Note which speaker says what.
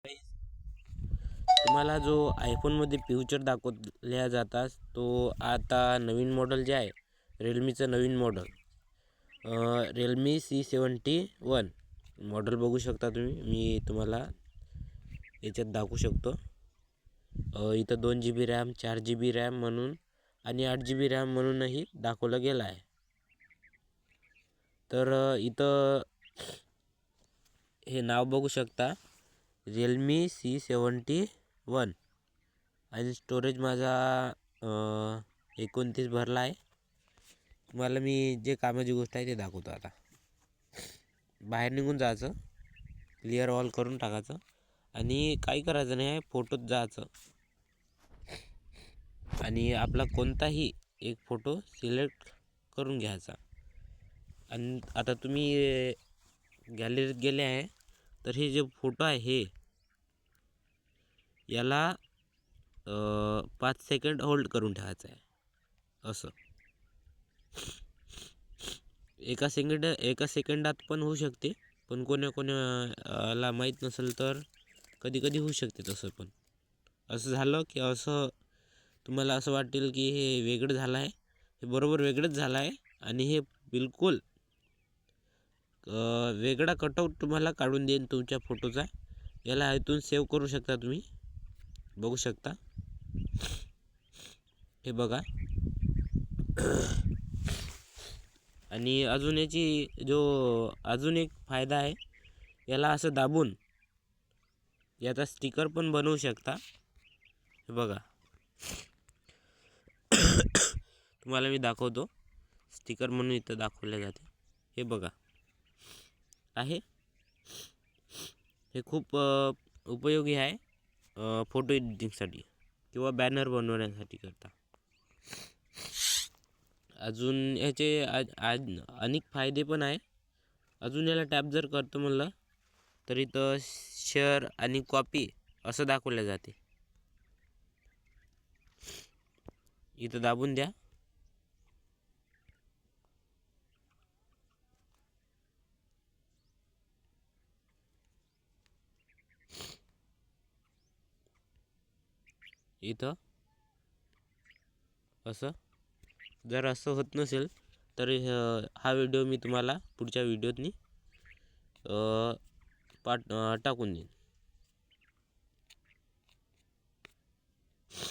Speaker 1: तुम्हाला जो आयफोनमध्ये फ्युचर दाखवल्या जातात तो आता नवीन मॉडेल जे आहे रिअलमीचं नवीन मॉडेल रिअलमी C71 मॉडेल बघू शकता तुम्ही. मी तुम्हाला याच्यात दाखवू शकतो. इथं 2 GB रॅम 4 GB रॅम म्हणून आणि 8 GB रॅम म्हणूनही दाखवलं गेलं आहे. तर इथं हे नाव बघू शकता रिअलमी C71 आणि स्टोरेज माझा 29 भरला आहे. तुम्हाला मी जे कामाची गोष्ट आहे ते दाखवतो. आता बाहेर निघून जायचं, क्लिअर ऑल करून टाकायचं आणि काही करायचं नाही आहे, फोटोत जायचं आणि आपला कोणताही एक फोटो सिलेक्ट करून घ्यायचा. आणि आता तुम्ही गॅलरीत गेले आहे तर हे जे फोटो आहे हे याला 5 सेकंड होल्ड करून ठेवायचं आहे. असं एका सेकंदात पण होऊ शकते, पण कोणाला माहीत नसेल तर कधी कधी होऊ शकते तसं. पण असं झालं की असं तुम्हाला असं वाटेल की हे वेगळं झालं आहे. हे बरोबर वेगळंच झालं आहे आणि हे बिलकुल वेगळा कटआउट तुम्हाला काढून देईन तुमच्या फोटोचा. याला इथून सेव्ह करू शकता तुम्ही, बघू शकता. हे बघा. आणि अजून याची अजून एक फायदा आहे, याला असं दाबून याचा स्टिकर पण बनवू शकता. हे बघा, तुम्हाला मी दाखवतो. स्टिकर म्हणून इथं दाखवले जाते. हे बघा आहे. हे खूप उपयोगी आहे फोटो एडिटिंगसाठी किंवा बॅनर बनवण्यासाठी करता. अजून याचे अनेक फायदे पण आहे. अजून याला टॅप जर करतो म्हणलं तर इथं शेअर आणि कॉपी असं दाखवले जाते. इथं दाबून द्या. इथं असं जर असं होत नसेल तर हा व्हिडिओ मी तुम्हाला पुढच्या व्हिडिओतनी टाकून देईन.